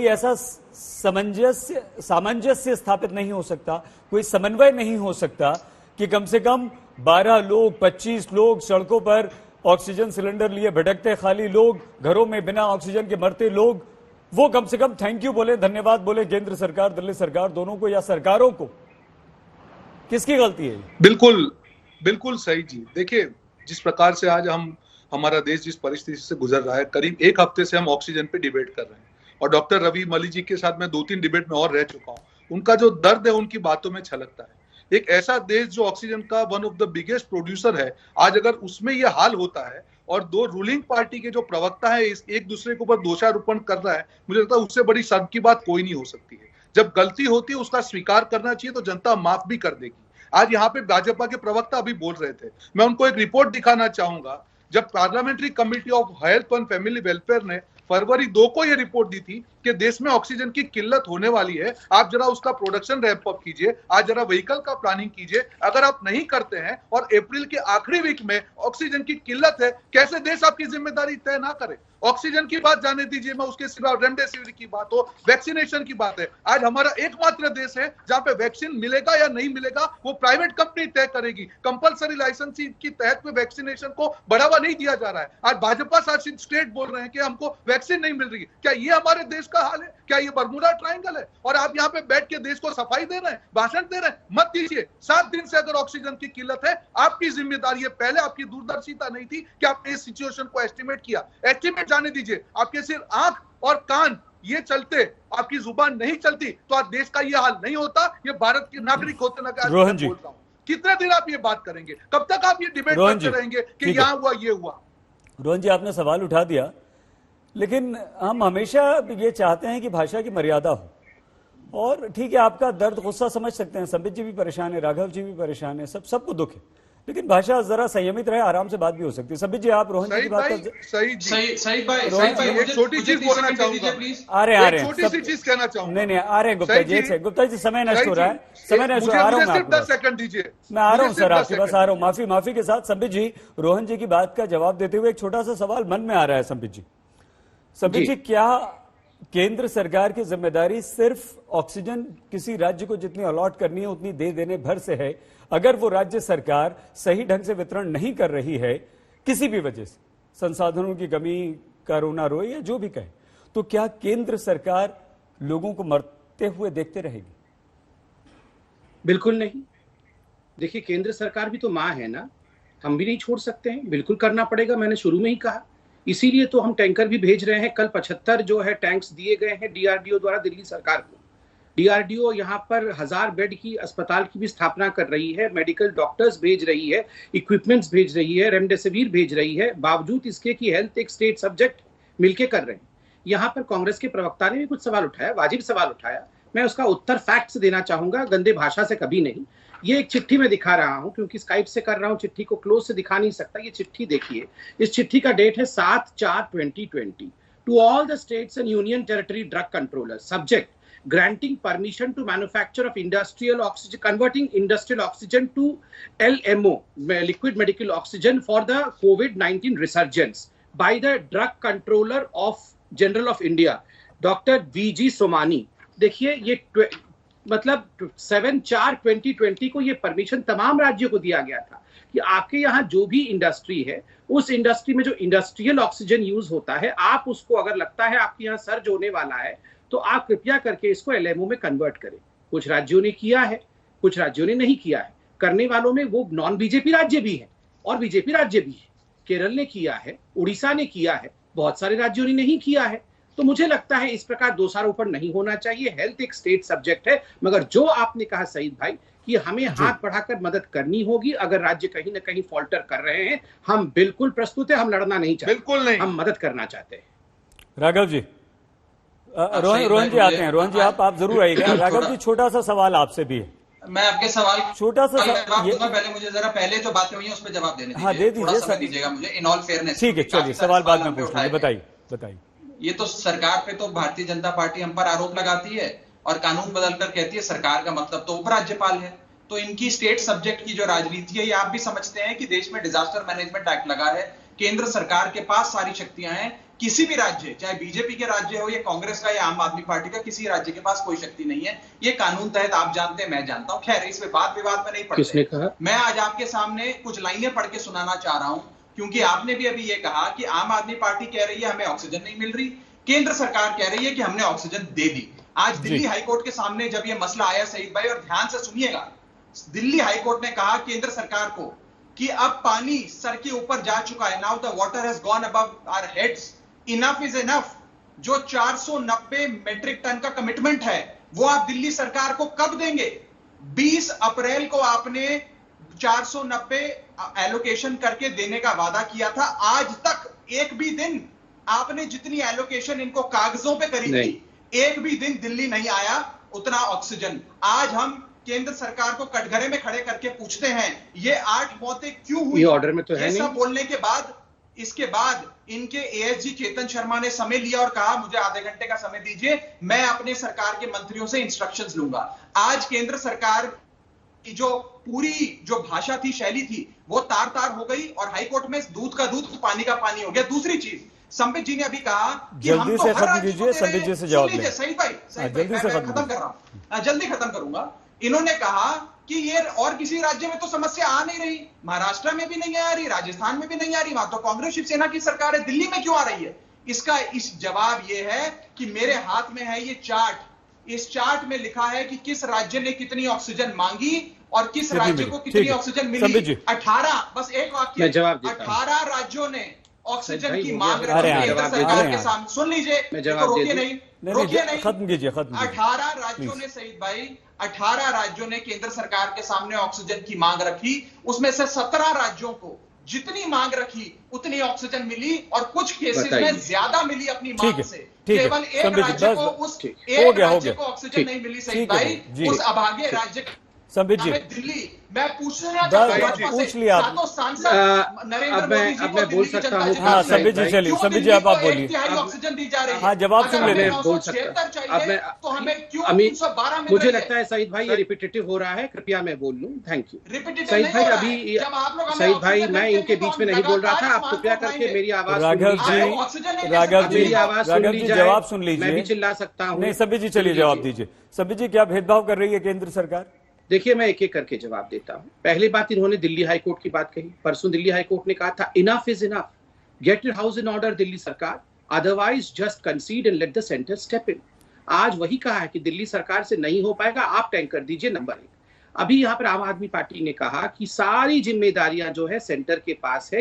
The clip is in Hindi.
कोई ऐसा सामंजस्य स्थापित नहीं हो सकता, कोई समन्वय नहीं हो सकता कि कम से कम 12 लोग 25 लोग सड़कों पर ऑक्सीजन सिलेंडर लिए भटकते खाली लोग, घरों में बिना ऑक्सीजन के मरते लोग, वो कम से कम थैंक यू बोले, धन्यवाद बोले केंद्र सरकार दिल्ली सरकार दोनों को या सरकारों को। किसकी गलती है? बिल्कुल बिल्कुल सही जी। देखिए, जिस प्रकार से आज हमारा देश जिस परिस्थिति से गुजर रहा है, करीब एक हफ्ते से हम ऑक्सीजन पे डिबेट कर रहे हैं और डॉक्टर रवि मली जी के साथ मैं 2-3 डिबेट में और रह चुका हूं। उनका जो दर्द है उनकी बातों में छलकता है। एक ऐसा देश जो ऑक्सीजन का one of the biggest producer है, आज अगर उसमें यह हाल होता है और दो रूलिंग पार्टी के जो प्रवक्ता है एक दूसरे के ऊपर दोषारोपण कर रहा है, मुझे लगता है उससे बड़ी शर्म की बात कोई नहीं हो सकती है। जब गलती होती है उसका स्वीकार करना चाहिए, तो जनता माफ भी कर देगी। आज यहाँ पे भाजपा के प्रवक्ता अभी बोल रहे थे, मैं उनको एक रिपोर्ट दिखाना चाहूंगा। जब parliamentary committee of health and family welfare ने फरवरी 2 को यह रिपोर्ट दी थी कि देश में ऑक्सीजन की किल्लत होने वाली है, आप जरा उसका प्रोडक्शन रैंप अप कीजिए, आज जरा व्हीकल का प्लानिंग कीजिए। अगर आप नहीं करते हैं और अप्रैल के आखिरी वीक में ऑक्सीजन की किल्लत है, कैसे देश आपकी जिम्मेदारी तय ना करे? ऑक्सीजन की बात जाने दीजिए, मैं उसके सिवा रेमडेसिविर की बात हो, वैक्सीनेशन की बात है। आज हमारा एकमात्र देश है जहां पे वैक्सीन मिलेगा या नहीं मिलेगा वो प्राइवेट कंपनी तय करेगी। कंपलसरी लाइसेंसिंग की तहत में वैक्सीनेशन को बढ़ावा नहीं दिया जा रहा है। आज भाजपा शासित स्टेट बोल रहे हैं कि हमको वैक्सीन नहीं मिल रही। क्या ये हमारे देश का हाल है? क्या ये बर्मुडा ट्रायंगल है? और आप यहाँ पे बैठ के देश को सफाई दे रहे हैं, भाषण दे रहे हैं? मत दीजिए। 7 दिन से अगर ऑक्सीजन की किल्लत है, आपकी जिम्मेदारी है। पहले आपकी दूरदर्शिता नहीं थी कि आपने इस सिचुएशन को एस्टिमेट किया। एस्टिमेट जाने दीजिए, आपके सिर्फ आंख और कान ये चलते, आपकी जुबान नहीं चलती तो आज देश का ये हाल नहीं होता। ये भारत के नागरिक होते ना, बोल रहा हूं। कितने दिन आप ये बात करेंगे? कब तक आप ये डिबेट करते रहेंगे कि यहां हुआ ये हुआ? रोहन जी, आपने सवाल उठा दिया, लेकिन हम हमेशा ये चाहते हैं कि भाषा की मर्यादा हो। और ठीक है, आपका दर्द गुस्सा समझ सकते हैं, संबित जी भी परेशान है, राघव जी भी परेशान है, सबको दुख है, लेकिन भाषा जरा संयमित रहे, आराम से बात भी हो सकती है। संबित जी, आप रोहन जी की बात कर सही भाई, एक छोटी चीज बोलना चाहूंगा प्लीज। आ रहे छोटी सी चीज कहना चाहूंगा। नहीं आ रहे हैं गुप्ता जी, समय नष्ट हो रहा है, समय नष्ट हो रहा है। आ रहा हूँ, 10 सेकंड दीजिए, मैं आ रहा हूँ सर आपके पास, आ रहा हूँ। माफी के साथ संबित जी, रोहन जी की बात का जवाब देते हुए एक छोटा सा सवाल मन में आ रहा है। संबित जी, क्या केंद्र सरकार की जिम्मेदारी सिर्फ ऑक्सीजन किसी राज्य को जितनी अलॉट करनी है उतनी दे देने भर से है? अगर वो राज्य सरकार सही ढंग से वितरण नहीं कर रही है किसी भी वजह से, संसाधनों की कमी, कोरोना रोए या जो भी कहे, तो क्या केंद्र सरकार लोगों को मरते हुए देखते रहेगी? बिल्कुल नहीं। देखिए, केंद्र सरकार भी तो मां है ना, हम भी नहीं छोड़ सकते हैं, बिल्कुल करना पड़ेगा। मैंने शुरू में ही कहा, इसीलिए तो हम टैंकर भी भेज रहे हैं। कल 75 जो है टैंक्स दिए गए हैं डीआरडीओ द्वारा दिल्ली सरकार को। डीआरडीओ यहाँ पर 1000 बेड की अस्पताल की भी स्थापना कर रही है, मेडिकल डॉक्टर्स भेज रही है, इक्विपमेंट्स भेज रही है, रेमडेसिविर भेज रही है, बावजूद इसके कि हेल्थ एक स्टेट सब्जेक्ट मिलके कर रहे हैं। यहाँ पर कांग्रेस के प्रवक्ता ने भी कुछ सवाल उठाया, वाजिब सवाल उठाया, मैं उसका उत्तर फैक्ट से देना चाहूंगा, गंदे भाषा से कभी नहीं। ये एक चिट्ठी में दिखा रहा हूं, क्योंकि स्काइप से कर रहा हूं, चिट्ठी को क्लोज से दिखा नहीं सकता। ये चिट्ठी देखिए, इस चिट्ठी का डेट है 7/4/2020 to all the states and union territory drug controller, subject granting permission to manufacture of industrial oxygen, converting industrial oxygen to LMO, liquid medical oxygen, for the COVID-19 resurgence by the drug controller of general of India, Dr. VG Somani। देखिए, ये मतलब 7/4/2020 को ये परमिशन तमाम राज्यों को दिया गया था कि आपके यहाँ जो भी इंडस्ट्री है, उस इंडस्ट्री में जो इंडस्ट्रियल ऑक्सीजन यूज होता है, आप उसको अगर लगता है आपके यहाँ सर्ज होने वाला है तो आप कृपया करके इसको एलएमओ में कन्वर्ट करें। कुछ राज्यों ने किया है, कुछ राज्यों ने नहीं किया है। करने वालों में वो नॉन बीजेपी राज्य भी है और बीजेपी राज्य भी है। केरल ने किया है, उड़ीसा ने किया है, बहुत सारे राज्यों ने नहीं किया है। तो मुझे लगता है इस प्रकार दोषारोपण नहीं होना चाहिए। हेल्थ एक स्टेट सब्जेक्ट है, मगर जो आपने कहा सईद भाई कि हमें हाथ बढ़ाकर मदद करनी होगी, अगर राज्य कहीं ना कहीं फॉल्टर कर रहे हैं, हम बिल्कुल प्रस्तुत है, हम लड़ना नहीं चाहते, बिल्कुल नहीं, हम मदद करना चाहते हैं। राघव जी, रोहन जी आते हैं। रोहन जी, आप जरूर आइएगा। राघव जी, छोटा सा सवाल आपसे भी है। मैं आपके सवाल छोटा सा जवाब दूंगा, पहले मुझे जरा पहले जो बातें हुई हैं उस पर जवाब देने दीजिए। हाँ, दे दीजिए, समय दीजिएगा मुझे, इन ऑल फेयरनेस। ठीक है, चलिए, सवाल बाद में पूछ लेंगे। बताइए। ये तो सरकार पे तो भारतीय जनता पार्टी हम पर आरोप लगाती है और कानून बदलकर कहती है सरकार का मतलब तो उपराज्यपाल है। तो इनकी स्टेट सब्जेक्ट की जो राजनीति है, ये आप भी समझते हैं कि देश में डिजास्टर मैनेजमेंट एक्ट लगा है, केंद्र सरकार के पास सारी शक्तियां हैं किसी भी राज्य, चाहे बीजेपी के राज्य हो या कांग्रेस का या आम आदमी पार्टी का, किसी राज्य के पास कोई शक्ति नहीं है। ये कानून तहत आप जानते हैं, मैं जानता हूं। खैर, इस पे वाद विवाद में नहीं पड़ते। किसने कहा? मैं आज आपके सामने कुछ लाइनें पढ़ के सुनाना चाह रहा हूं, क्योंकि आपने भी अभी ये कहा कि आम आदमी पार्टी कह रही है हमें ऑक्सीजन नहीं मिल रही, केंद्र सरकार कह रही है कि हमने ऑक्सीजन दे दी। आज दिल्ली हाईकोर्ट के सामने जब ये मसला आया सईद भाई, और ध्यान से सुनिएगा, दिल्ली हाईकोर्ट ने कहा केंद्र सरकार को कि अब पानी सर के ऊपर जा चुका है, now the water has gone above our heads, enough is enough. जो 490 मेट्रिक टन का कमिटमेंट है वो आप दिल्ली सरकार को कब देंगे? 20 अप्रैल को आपने 490 एलोकेशन करके देने का वादा किया था। आज तक एक भी दिन आपने जितनी एलोकेशन इनको कागजों पे करी थी, एक भी दिन दिल्ली नहीं आया उतना ऑक्सीजन। आज हम केंद्र सरकार को कटघरे में खड़े करके पूछते हैं ये 8 मौतें क्यों हुई? ये ऑर्डर में तो है ये नहीं। सब बोलने के बाद, इसके बाद इनके एएसजी चेतन शर्मा ने समय लिया और कहा मुझे आधे घंटे का समय दीजिए, मैं अपने सरकार के मंत्रियों से इंस्ट्रक्शंस लूंगा। आज केंद्र सरकार की जो पूरी जो भाषा थी, शैली थी, वो तार तार हो गई और हाईकोर्ट में दूध का दूध, पानी का पानी हो गया। दूसरी चीज, संबित जी ने अभी कहा कि हम जल्दी तो से हर खत्म राज्य को कीजिए, दे रहे संबित जी हैं। से जवाब सुन लीजिए दें। सईद भाई, जल्दी से मैं खत्म खत्म कर रहा हूं, जल्दी खत्म करूंगा। इन्होंने कहा कि ये और किसी राज्य में तो समस्या आ नहीं रही, महाराष्ट्र में भी नहीं आ रही, राजस्थान में भी नहीं आ रही, वहां तो कांग्रेस शिवसेना की सरकार है, दिल्ली में क्यों आ रही है? इसका इस जवाब ये है कि मेरे हाथ में है ये चार्ट। इस चार्ट में लिखा है कि किस राज्य ने कितनी ऑक्सीजन मांगी और किस राज्य को कितनी ऑक्सीजन मिली। 18, बस एक वाक्य, 18 राज्यों ने ऑक्सीजन की मांग रखी केंद्र सरकार के सामने। सुन लीजिए, रोकिए नहीं, रोकिए नहीं, खत्म कीजिए, खत्म कीजिए। 18 राज्यों ने, सईद भाई, 18 राज्यों ने केंद्र सरकार के सामने ऑक्सीजन की मांग रखी। उसमें से 17 राज्यों को जितनी मांग रखी उतनी ऑक्सीजन मिली और कुछ केसेस में ज्यादा मिली अपनी मांग से। केवल एक राज्य को, उस एक राज्य को ऑक्सीजन नहीं मिली सईद भाई, उस अभागे राज्य संबित जी, दिल्ली। मैं पूछना चाहता हूं, पूछ लिया आप। नरेंद्र मोदी जी को बोल सकता हूं। हाँ संबित जी, चलिए संबित जी अब आप बोलिए। ऑक्सीजन दी जा रही है। हाँ, जवाब सुन लेते हैं। बोल सकता चाहिए तो हमें क्यों 312 मिल मुझे रही है? लगता है सईद भाई ये रिपीटेटिव हो रहा है, कृपया मैं बोल लूं। थैंक यू रिपीटेटिव सईद नहीं भाई। हो रहा अभी है। जब आप लोग सईद भाई, ऑक्सीजन मैं देते इनके हैं, बीच तो में नहीं हम बोल रहा था, लगातार आप कृपया स्मार्टफोन करके मेरी आवाज राघव सुन लीजिए। राघव जी, जवाब सुन लीजिए। मैं भी चिल्ला सकता हूं। नहीं संबित जी, चलिए जवाब दीजिए। संबित जी, क्या भेदभाव कर रही है केंद्र सरकार? देखिए, मैं एक एक करके जवाब देता हूं। पहली बात, इन्होंने दिल्ली हाईकोर्ट की बात कही। परसों दिल्ली हाईकोर्ट ने कहा था enough is enough, get it house in order Delhi सरकार, otherwise just concede and let the centre step in. आज वही कहा है कि दिल्ली सरकार से नहीं हो पाएगा, आप टैंकर दीजिए, नंबर 1। अभी यहाँ पर आम आदमी पार्टी ने कहा कि सारी जिम्मेदारियां जो है सेंटर के पास है,